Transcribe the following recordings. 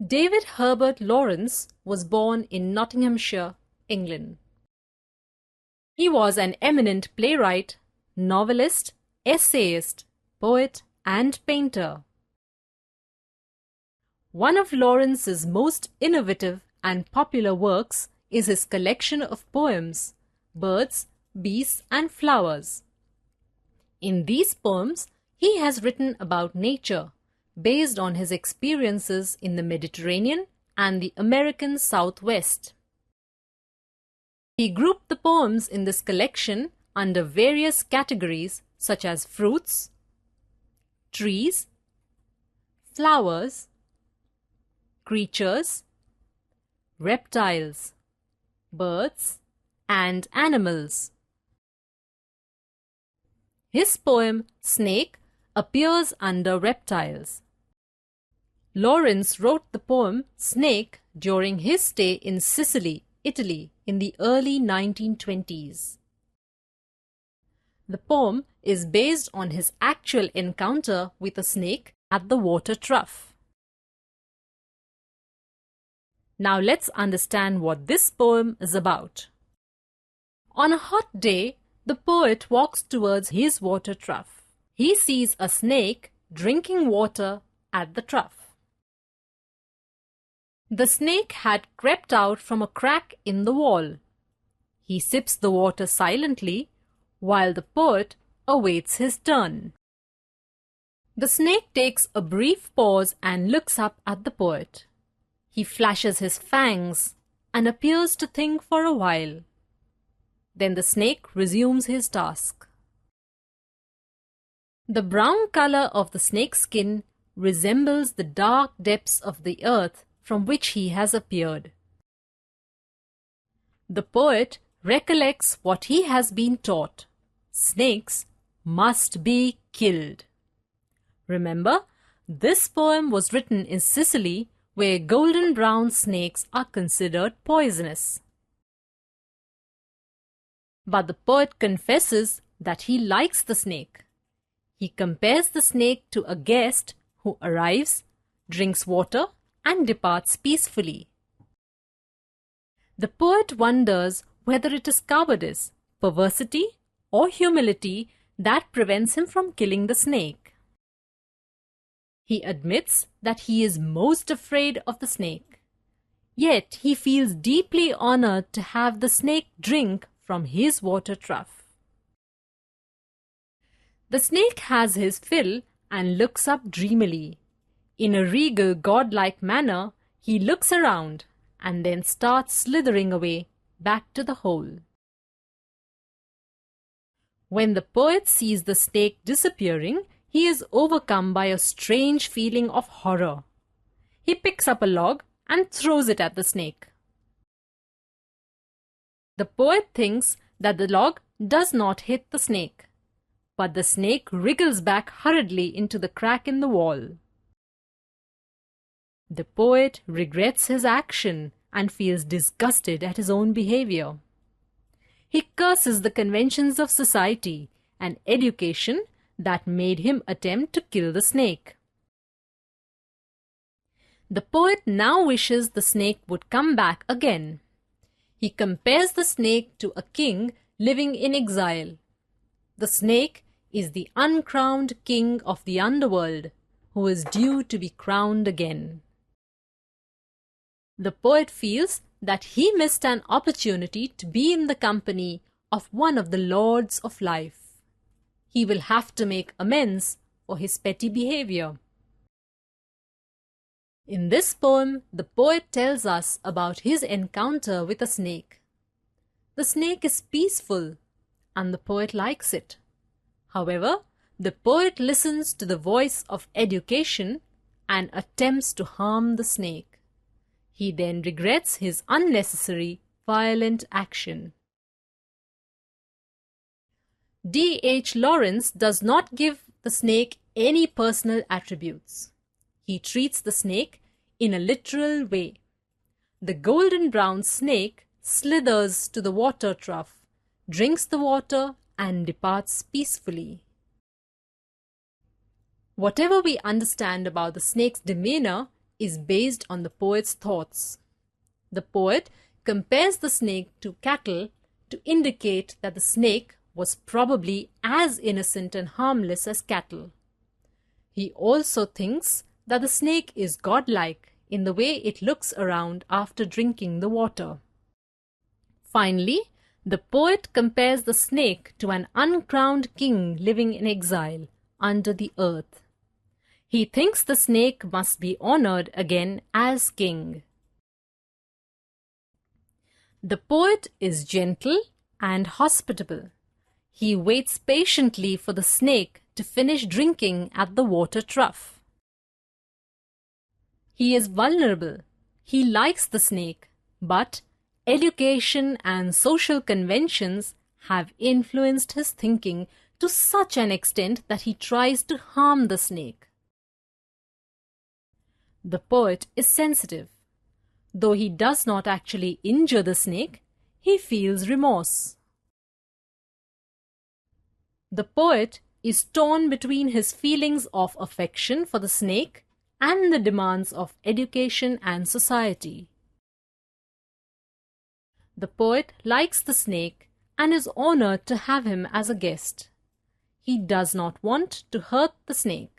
David Herbert Lawrence was born in Nottinghamshire, England. He was an eminent playwright, novelist, essayist, poet, and painter. One of Lawrence's most innovative and popular works is his collection of poems, Birds, Beasts, and Flowers. In these poems, he has written about nature, based on his experiences in the Mediterranean and the American Southwest. He grouped the poems in this collection under various categories such as fruits, trees, flowers, creatures, reptiles, birds, and animals. His poem Snake appears under reptiles. Lawrence wrote the poem Snake during his stay in Sicily, Italy in the early 1920s. The poem is based on his actual encounter with a snake at the water trough. Now let's understand what this poem is about. On a hot day, the poet walks towards his water trough. He sees a snake drinking water at the trough. The snake had crept out from a crack in the wall. He sips the water silently while the poet awaits his turn. The snake takes a brief pause and looks up at the poet. He flashes his fangs and appears to think for a while. Then the snake resumes his task. The brown color of the snake's skin resembles the dark depths of the earth from which he has appeared. The poet recollects what he has been taught. Snakes must be killed. Remember, this poem was written in Sicily, where golden brown snakes are considered poisonous. But the poet confesses that he likes the snake. He compares the snake to a guest who arrives, drinks water, and departs peacefully. The poet wonders whether it is cowardice, perversity, or humility that prevents him from killing the snake. He admits that he is most afraid of the snake. Yet he feels deeply honored to have the snake drink from his water trough. The snake has his fill and looks up dreamily. In a regal, godlike manner, he looks around and then starts slithering away back to the hole. When the poet sees the snake disappearing, he is overcome by a strange feeling of horror. He picks up a log and throws it at the snake. The poet thinks that the log does not hit the snake, but the snake wriggles back hurriedly into the crack in the wall. The poet regrets his action and feels disgusted at his own behavior. He curses the conventions of society and education that made him attempt to kill the snake. The poet now wishes the snake would come back again. He compares the snake to a king living in exile. The snake is the uncrowned king of the underworld, who is due to be crowned again. The poet feels that he missed an opportunity to be in the company of one of the lords of life. He will have to make amends for his petty behavior. In this poem, the poet tells us about his encounter with a snake. The snake is peaceful, and the poet likes it. However, the poet listens to the voice of education and attempts to harm the snake. He then regrets his unnecessary, violent action. D.H. Lawrence does not give the snake any personal attributes. He treats the snake in a literal way. The golden brown snake slithers to the water trough, drinks the water, and departs peacefully. Whatever we understand about the snake's demeanor is based on the poet's thoughts. The poet compares the snake to cattle to indicate that the snake was probably as innocent and harmless as cattle. He also thinks that the snake is godlike in the way it looks around after drinking the water. Finally, the poet compares the snake to an uncrowned king living in exile under the earth. He thinks the snake must be honored again as king. The poet is gentle and hospitable. He waits patiently for the snake to finish drinking at the water trough. He is vulnerable. He likes the snake, but education and social conventions have influenced his thinking to such an extent that he tries to harm the snake. The poet is sensitive. Though he does not actually injure the snake, he feels remorse. The poet is torn between his feelings of affection for the snake and the demands of education and society. The poet likes the snake and is honored to have him as a guest. He does not want to hurt the snake.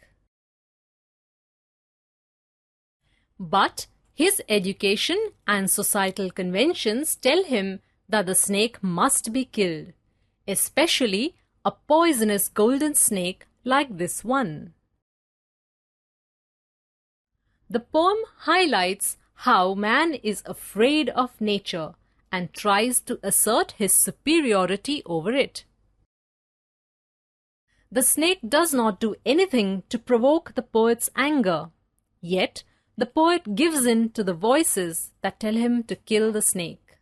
But his education and societal conventions tell him that the snake must be killed, especially a poisonous golden snake like this one. The poem highlights how man is afraid of nature and tries to assert his superiority over it. The snake does not do anything to provoke the poet's anger, yet the poet gives in to the voices that tell him to kill the snake.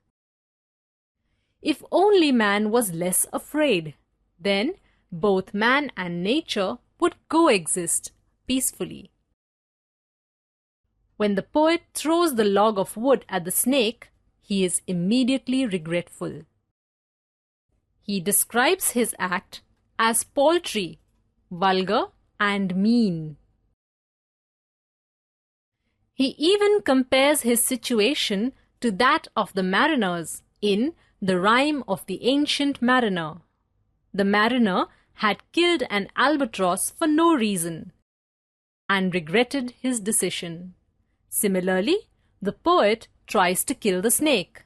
If only man was less afraid, then both man and nature would coexist peacefully. When the poet throws the log of wood at the snake, he is immediately regretful. He describes his act as paltry, vulgar, and mean. He even compares his situation to that of the mariners in The Rime of the Ancient Mariner. The mariner had killed an albatross for no reason and regretted his decision. Similarly, the poet tries to kill the snake.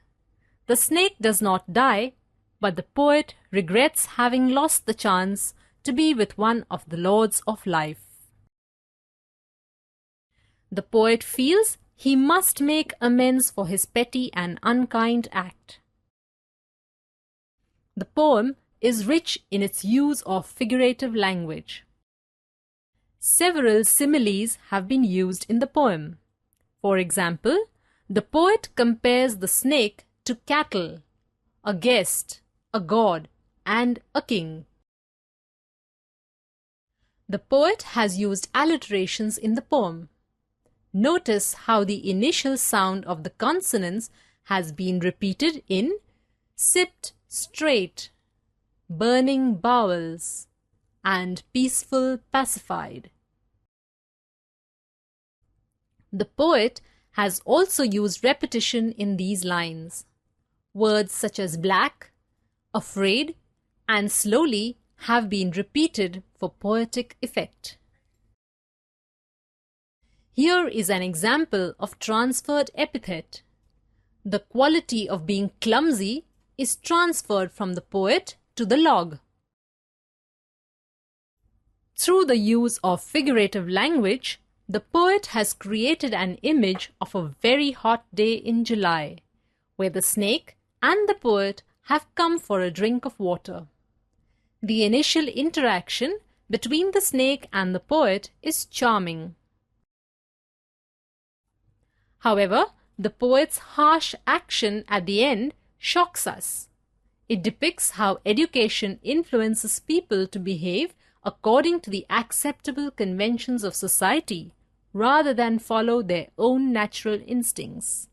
The snake does not die, but the poet regrets having lost the chance to be with one of the lords of life. The poet feels he must make amends for his petty and unkind act. The poem is rich in its use of figurative language. Several similes have been used in the poem. For example, the poet compares the snake to cattle, a guest, a god, and a king. The poet has used alliterations in the poem. Notice how the initial sound of the consonants has been repeated in sipped straight, burning bowels, and peaceful pacified. The poet has also used repetition in these lines. Words such as black, afraid, and slowly have been repeated for poetic effect. Here is an example of transferred epithet. The quality of being clumsy is transferred from the poet to the log. Through the use of figurative language, the poet has created an image of a very hot day in July, where the snake and the poet have come for a drink of water. The initial interaction between the snake and the poet is charming. However, the poet's harsh action at the end shocks us. It depicts how education influences people to behave according to the acceptable conventions of society rather than follow their own natural instincts.